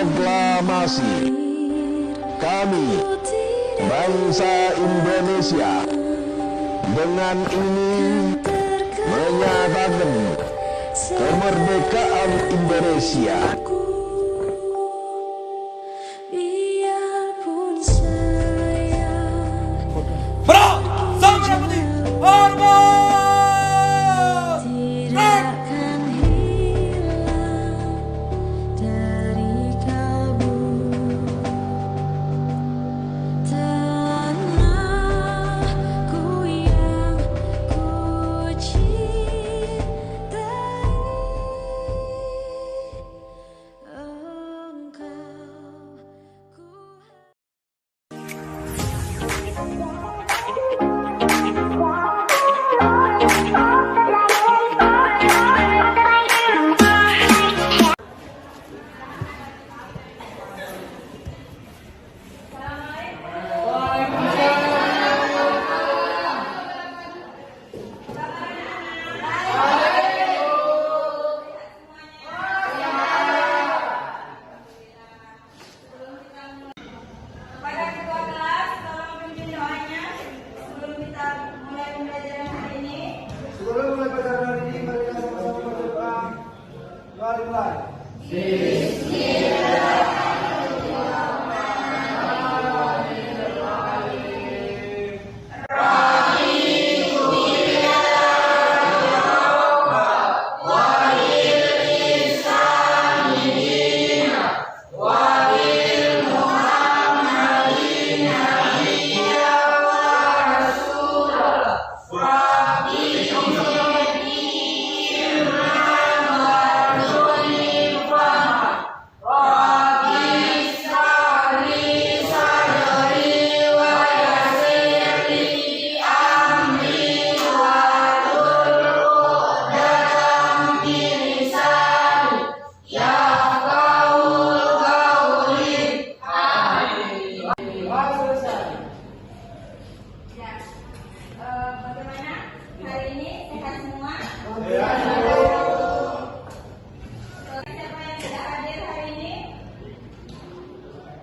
proklamasi. Kami, bangsa Indonesia, dengan ini menyatakan kemerdekaan Indonesia. Bro, Samudra Putih, hormat! Sebelum mulai pelajaran hari ini, mari kita sama-sama berdoa. Mari mulai. Bagaimana hari ini, sehat semua? Siapa yang tidak hadir hari ini?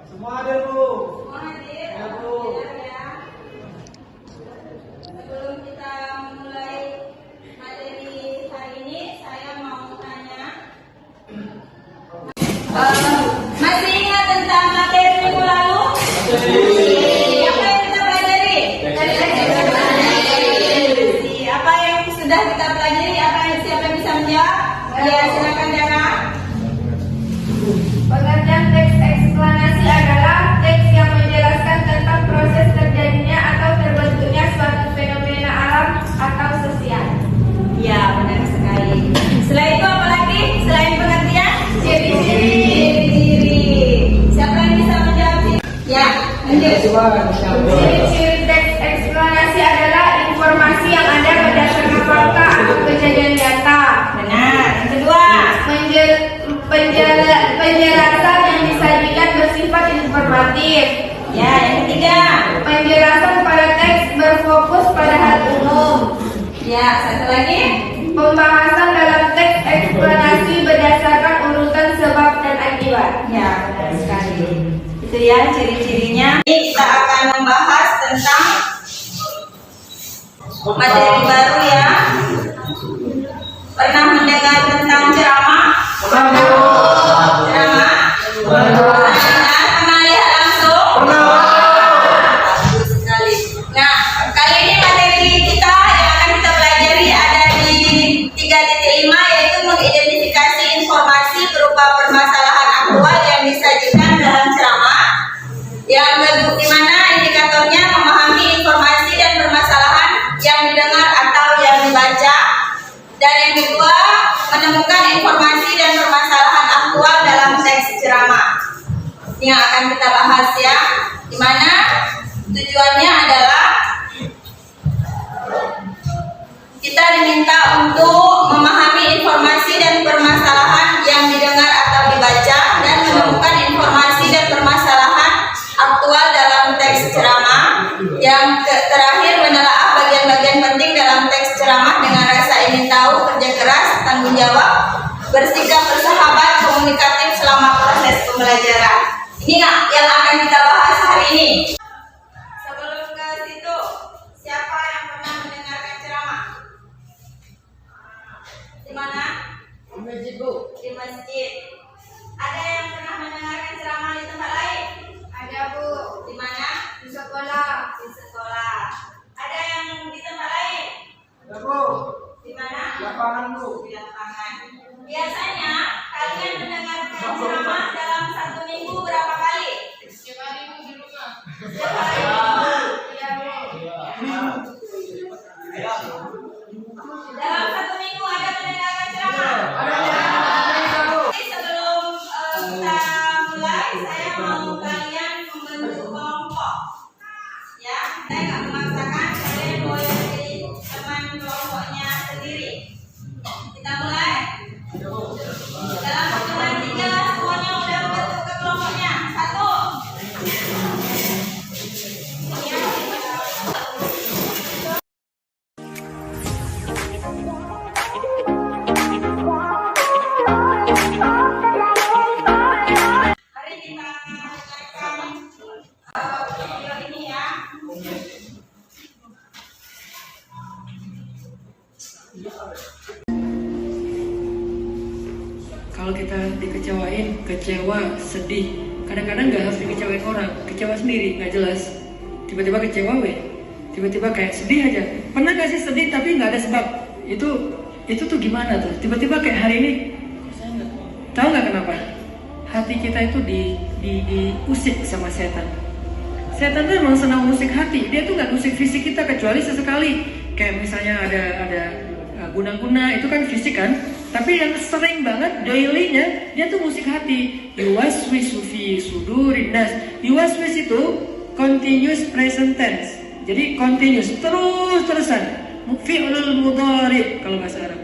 Semua hadir, Bu. Semua hadir? Ya, Bu. Ya. Sebelum kita mulai materi hari ini, saya mau tanya, masih ingat tentang materi minggu lalu? Apa yang kita pelajari? Apa yang sudah kita pelajari? Siapa yang bisa menjawab? Ya, silakan Dana. Pengertian teks eksplanasi adalah teks yang menjelaskan tentang proses terjadinya atau terbentuknya suatu fenomena alam atau sosial. Ya, benar sekali. Selain itu apa lagi? Selain pengertian? Ciri-ciri. Siapa yang bisa menjawab? Ya, lanjut. Ciri-ciri teks eksplanasi adalah informasi yang ada berdasarkan fakta atau kejadian nyata. Benar. Yang kedua, Penjelasan yang disajikan bersifat informatif. ya, yang ketiga, Penjelasan pada teks berfokus pada hal umum. ya, satu lagi. Pembahasan dalam teks eksplanasi berdasarkan urutan sebab dan akibat. Ya, benar sekali. Itu ya ciri-cirinya. Ini kita akan membahas tentang materi baru ya. Pernah mendengar tentang ceramah? Ceramah? Pernah lihat langsung? Bagus sekali. Nah, kali ini materi kita yang akan kita pelajari ada di 3.5, yaitu mengidentifikasi informasi berupa permasalahan aktual yang disajikan dalam ceramah. Yang kedua, di mana indikatornya memahami informasi dan permasalahan yang didengar atau yang dibaca. Dan yang kedua, menemukan informasi dan permasalahan aktual dalam teks ceramah. Ini yang akan kita bahas ya. Di mana tujuannya adalah kita diminta untuk memahami informasi dan permasalahan yang didengar atau dibaca dan menemukan informasi dan permasalahan aktual dalam teks ceramah. Yang terakhir, menelaah bagian-bagian penting dalam teks ceramah dengan rasa ingin tahu, kerja keras, tanggung jawab, bersikap bersahabat, komunikatif selama proses pembelajaran. Inilah yang akan kita bahas hari ini. Sebelum ke situ, siapa yang pernah mendengarkan ceramah? Di mana? Di masjid, Bu. Di masjid. Ada yang pernah mendengarkan ceramah di tempat lain? Ada, Bu. Di mana? Di sekolah. Di sekolah. Ada yang di tempat lain? Ada, Bu. Di mana? Di lapangan, Bu. Di lapangan. Biasanya kalian mendengarkan ceramah dalam 1 minggu berapa kali? Setiap hari, Bu, di rumah. Setiap hari. Iya, Bu. Dalam 1 minggu ada mendengarkan ceramah? Sebelum kita mulai, saya mau kalian membentuk kelompok. Ya, saya nggak memaksakan, kalian boleh jadi teman kelompoknya sendiri. Kita mulai. Dalam hitungan 3 semuanya udah membentuk ke kelompoknya. 1. Mari kita dengarkan video ini ya. Kalau kita dikecewain, kecewa, sedih, kadang-kadang nggak harus dikecewain orang, kecewa sendiri, nggak jelas. Tiba-tiba kecewa, tiba-tiba kayak sedih aja. Pernah nggak sih sedih tapi nggak ada sebab? Itu tuh gimana tuh? Tiba-tiba kayak hari ini, tahu nggak kenapa? Hati kita itu diusik sama setan. Setan tuh emang senang musik hati. Dia tuh nggak musik fisik kita kecuali sesekali. Kayak misalnya ada guna-guna itu kan fisik kan. Tapi yang sering banget daily-nya dia tuh musik hati. Yuwaswisu fi sudurin nas. Yuwaswis itu continuous present tense. Jadi continuous, terus-terusan. Fi'lul mudhari kalau bahasa Arab.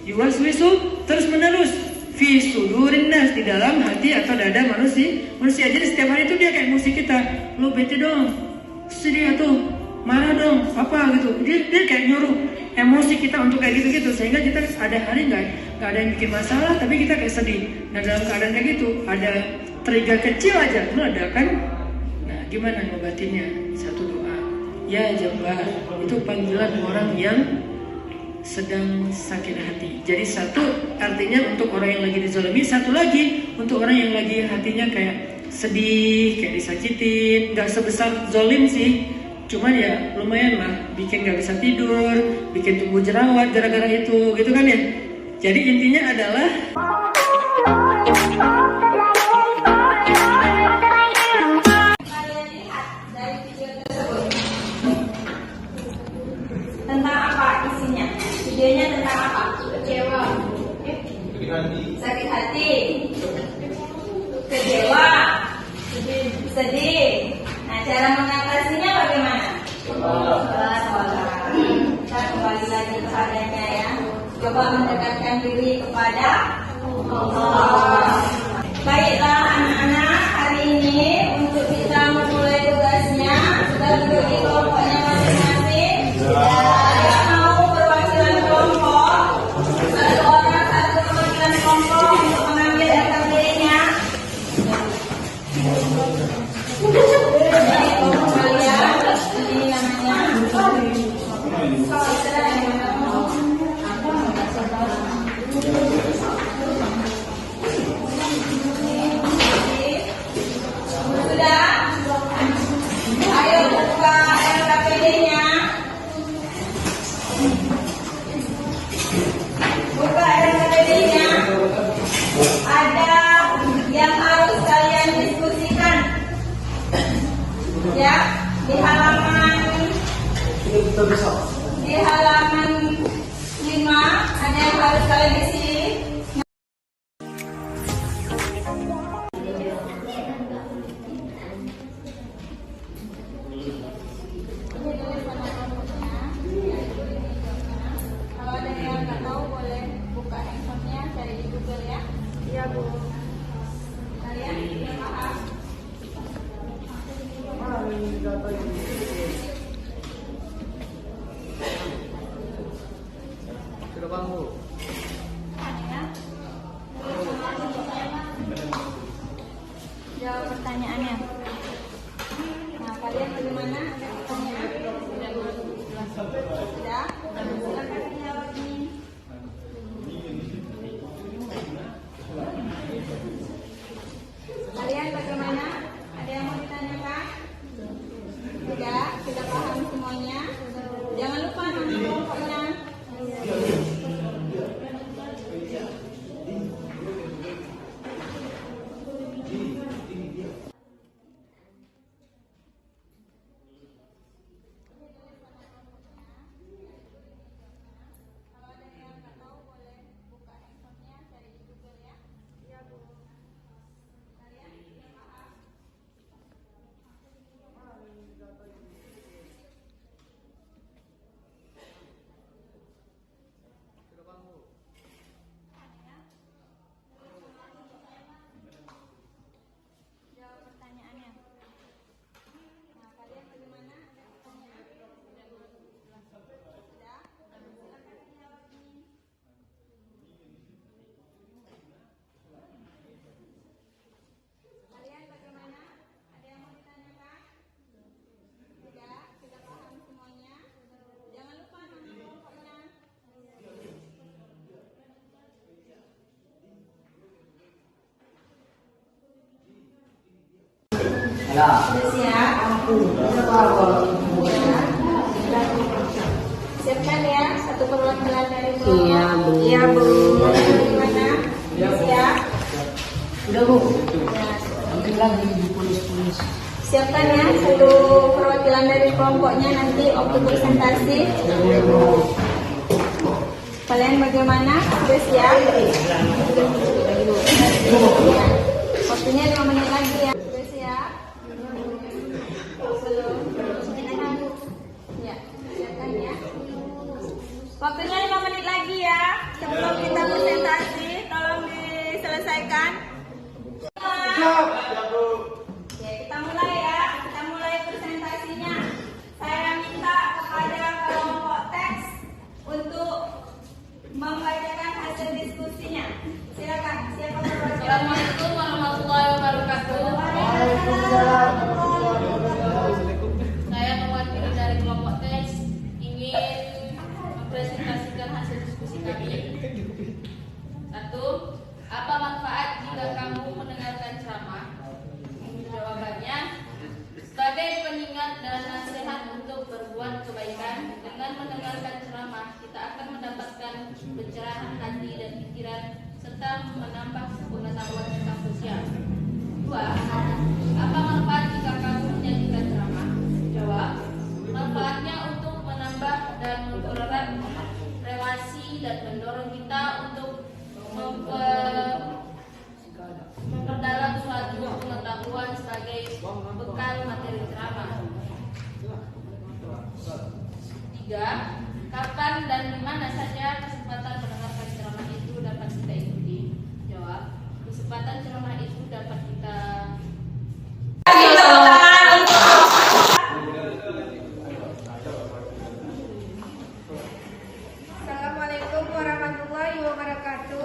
Yuwaswisu terus-menerus fi sudurin nas, di dalam hati atau dada manusia. Jadi setiap hari itu dia kayak musik kita. Lo bete dong, sedih tuh, marah dong, apa gitu. Dia kayak nyuruh emosi kita untuk kayak gitu-gitu, sehingga kita ada hari nggak ada yang bikin masalah tapi kita kayak sedih. Nah dalam keadaan kayak gitu ada trigger kecil aja meledakan. Nah gimana ngobatinnya? 1 doa, ya Jabbar, itu panggilan orang yang sedang sakit hati. Jadi 1 artinya untuk orang yang lagi dizalimi, 1 lagi untuk orang yang lagi hatinya kayak sedih, kayak disakitin. Nggak sebesar zolim sih, cuman ya lumayan lah, bikin gak bisa tidur, bikin tumbuh jerawat gara-gara itu, gitu kan ya. Jadi intinya adalah Kalian lihat dari video tersebut tentang apa isinya? Videonya tentang apa? Kecewa, sakit hati, kecewa, sedih. Nah, cara mengatasinya bagaimana? Sholat. Kita kembali lagi kepadanya ya. Coba mendekatkan diri kepada Allah. Baiklah anak-anak, hari ini untuk kita memulai tugasnya sudah duduk di kelompoknya masing-masing. Saya mau perwakilan kelompok, 1 orang 1 perwakilan kelompok untuk mengambil RKB-nya. Ini namanya sudah. Ayo buka RKPD-nya. Buka RKPD-nya. Ada yang harus kalian diskusikan. Ya, di halaman 5 ada yang harus kalian isi. Kalau ada yang nggak tahu boleh buka handphonenya, cari di Google ya. Iya, Bu. Kalian sudah paham? Sudah paham, Bu. Jawab pertanyaannya. Nah, kalian bagaimana? Ada pertanyaan? Sudah? Silakan dijawab ini. Kalian bagaimana? Ada yang mau ditanyakan? Sudah? Sudah paham semuanya? Jangan lupa nama kelompoknya. Jawab pertanyaannya. Nah, kalian bagaimana? Ada pertanyaan? Sudah? Silakan dijawab ini. Kalian bagaimana? Ada yang mau ditanyakan? Sudah? Sudah paham semuanya? Jangan lupa nama kelompoknya. Sudah siap? Siapkan ya satu perwakilan dari kelompok. Iya Bu. Iya Bu. Bagaimana? Siap? Udah Bu. Ya. Nanti lagi ditulis-tulis. Siapkan ya satu perwakilan dari kelompoknya nanti waktu presentasi. Kalian bagaimana? Sudah siap? Ya. Waktunya 5 menit lagi ya. Sudah siap? Belum. Ya, siapkan ya. Waktunya 5 menit lagi ya. Sebelum kita presentasi, tolong diselesaikan. Oke, kita mulai ya. Kita mulai presentasinya. Saya minta kepada kelompok teks untuk membacakan hasil diskusinya. Silakan. Siapa perwakilan? Assalamualaikum warahmatullahi wabarakatuh. Saya mewakili dari kelompok teks ingin mempresentasikan hasil diskusi kami. 1. Apa manfaat jika kamu mendengarkan ceramah? Jawabannya, sebagai pengingat dan nasihat untuk berbuat kebaikan. Dengan mendengarkan ceramah, kita akan mendapatkan pencerahan hati dan pikiran serta menambah pengetahuan tentang sosial. 2. Apa manfaat jika kamu menyajikan ceramah? Jawab, manfaatnya untuk menambah dan mempererat relasi dan mendorong kita untuk memperdalam suatu pengetahuan sebagai bekal materi ceramah. 3. Kapan dan di mana saja kesempatan mendengarkan ceramah itu dapat kita ikuti? Jawab, kesempatan ceramah itu dapat kita. Assalamualaikum warahmatullahi wabarakatuh.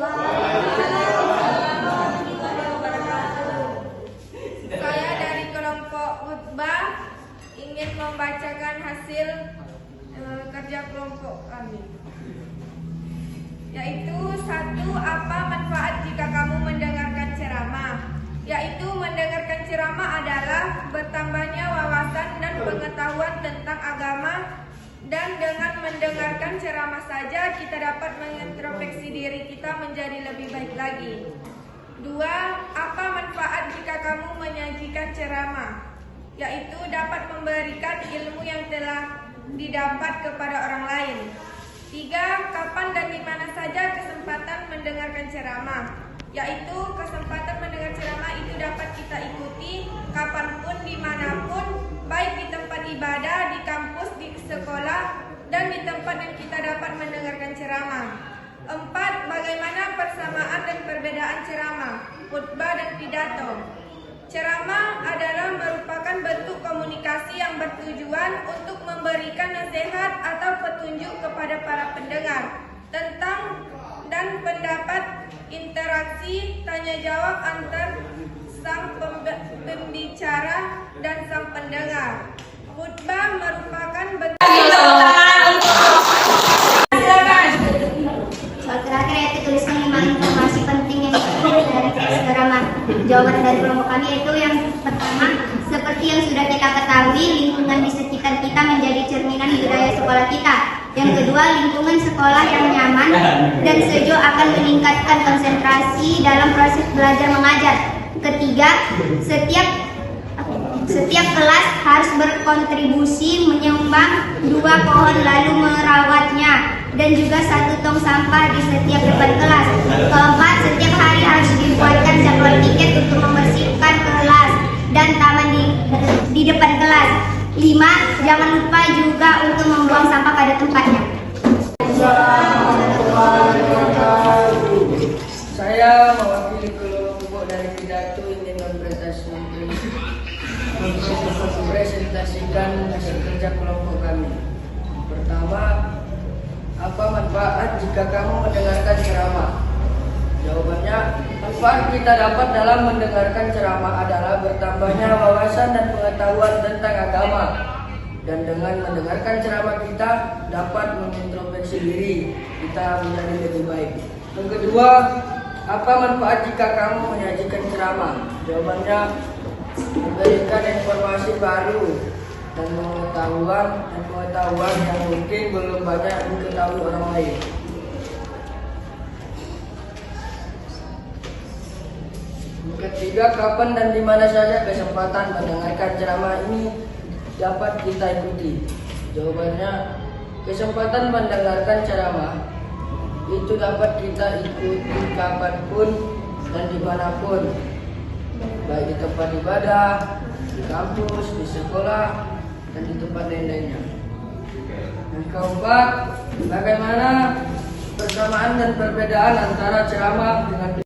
Saya dari kelompok khutbah ingin membacakan hasil kerja kelompok kami. Yaitu 1. Apa manfaat jika kamu mendengarkan ceramah? Yaitu mendengarkan ceramah adalah bertambahnya wawasan dan pengetahuan tentang agama. Dan dengan mendengarkan ceramah saja kita dapat mengintrospeksi diri kita menjadi lebih baik lagi. 2. Apa manfaat jika kamu menyajikan ceramah? Yaitu dapat memberikan ilmu yang telah didapat kepada orang lain. 3. Kapan dan di mana saja kesempatan mendengarkan ceramah? Yaitu kesempatan mendengar ceramah itu dapat kita ikuti kapanpun, dimanapun, baik di tempat ibadah, di kampus, di sekolah, dan di tempat yang kita dapat mendengarkan ceramah. 4. Bagaimana persamaan dan perbedaan ceramah, khutbah dan pidato? Ceramah adalah merupakan bentuk komunikasi yang bertujuan untuk memberikan nasihat atau petunjuk kepada para pendengar tentang dan pendapat, interaksi, tanya jawab antar sang pembicara dan sang pendengar. Khutbah merupakan bentuk Soal terakhir yaitu tuliskan 5 informasi penting yang diperoleh dari ceramah. Jawaban dari kelompok kami yaitu yang pertama, seperti yang sudah kita ketahui, lingkungan di sekitar kita menjadi cerminan budaya sekolah kita. Yang kedua, lingkungan sekolah yang nyaman dan sejuk akan meningkatkan konsentrasi dalam proses belajar mengajar. Ketiga, setiap kelas harus berkontribusi menyumbang 2 pohon lalu merawatnya, dan juga 1 tong sampah di setiap depan kelas. Keempat, setiap hari harus dibuatkan jadwal tiket untuk membersihkan kelas dan taman di depan kelas. 5, jangan lupa juga untuk membuang sampah pada tempatnya. Saya mewakili kelompok dari pidato ingin mempresentasikan hasil kerja kelompok kami. Pertama, apa manfaat jika kamu mendengarkan ceramah? Jawabannya, manfaat kita dapat dalam mendengarkan ceramah adalah bertambahnya wawasan dan pengetahuan tentang agama. Dan dengan mendengarkan ceramah kita dapat mengintrospeksi diri kita menjadi lebih baik. Yang kedua, apa manfaat jika kamu menyajikan ceramah? Jawabannya, memberikan informasi baru dan pengetahuan yang mungkin belum banyak diketahui orang lain. Ketiga, kapan dan di mana saja kesempatan mendengarkan ceramah ini dapat kita ikuti? Jawabannya, kesempatan mendengarkan ceramah itu dapat kita ikuti kapanpun dan dimanapun, baik di tempat ibadah, di kampus, di sekolah, dan di tempat lain-lainnya. Yang keempat, bagaimana persamaan dan perbedaan antara ceramah dengan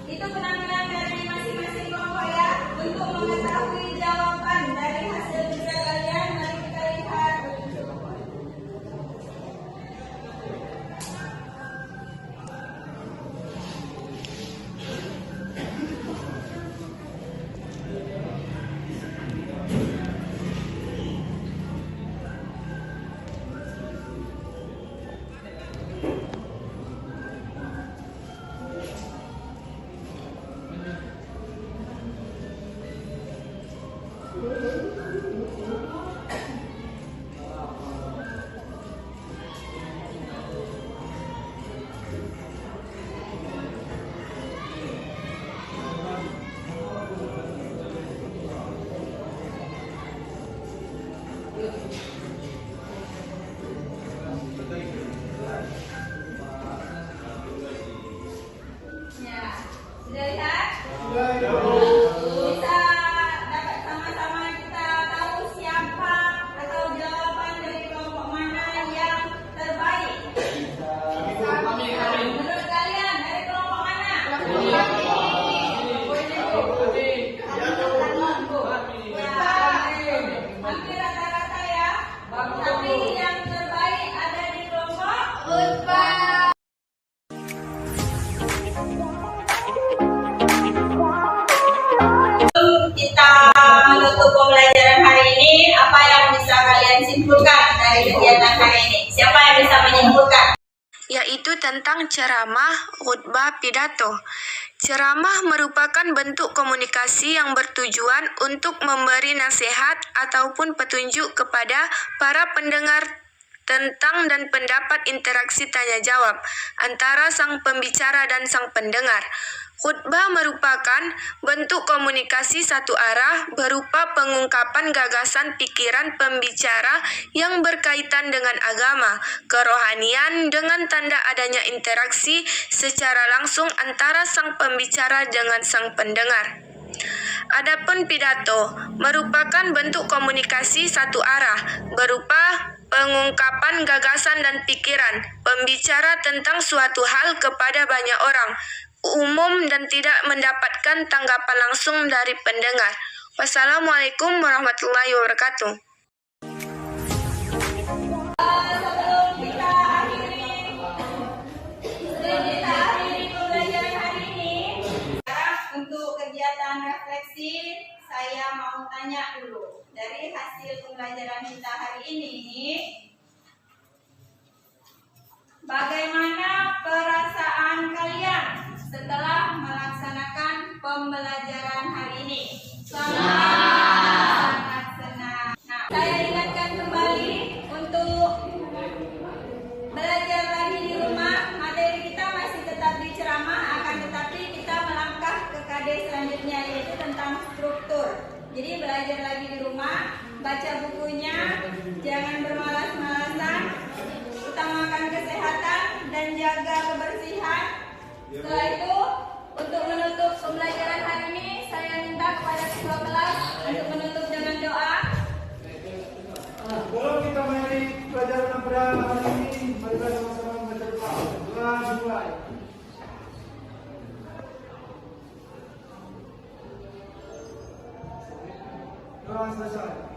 itu penampilan dari masing-masing kelompok ya. Untuk mengetahui jawaban dari hasil kerja kalian, mari kita lihat. Ya, sudah lihat? Bisa dapat sama-sama kita tahu siapa atau jawaban dari kelompok mana yang terbaik. Menurut kalian dari kelompok mana? Hampir rata-rata ya. Tapi yang terbaik ada di kelompok khutbah. Kita menutup pembelajaran hari ini, apa yang bisa kalian simpulkan dari kegiatan hari ini? Siapa yang bisa menyimpulkan? yaitu tentang ceramah, khutbah, pidato. Ceramah merupakan bentuk komunikasi yang bertujuan untuk memberi nasihat ataupun petunjuk kepada para pendengar tentang dan pendapat interaksi tanya jawab antara sang pembicara dan sang pendengar. Khutbah merupakan bentuk komunikasi satu arah berupa pengungkapan gagasan pikiran pembicara yang berkaitan dengan agama, kerohanian dengan tanda adanya interaksi secara langsung antara sang pembicara dengan sang pendengar. Adapun pidato merupakan bentuk komunikasi satu arah berupa pengungkapan gagasan dan pikiran pembicara tentang suatu hal kepada banyak orang. umum dan tidak mendapatkan tanggapan langsung dari pendengar. Wassalamualaikum warahmatullahi wabarakatuh. Sebelum kita akhiri pembelajaran hari ini, untuk kegiatan refleksi, saya mau tanya dulu. Dari hasil pembelajaran kita hari ini, bagaimana perasaan kalian setelah melaksanakan pembelajaran hari ini? Sangat senang. Nah, saya ingatkan kembali untuk belajar lagi di rumah. Materi kita masih tetap di ceramah, akan tetapi kita melangkah ke KD selanjutnya, yaitu tentang struktur. Jadi belajar lagi di rumah, baca bukunya, jangan bermalas-malasan, utamakan kesehatan dan jaga kebersihan. Setelah itu, untuk menutup pembelajaran hari ini, saya minta kepada ketua kelas untuk menutup dengan doa. Sebelum kita mulai pelajaran pada hari ini, mari kita sama-sama membaca doa. Doa dimulai. Doa selesai.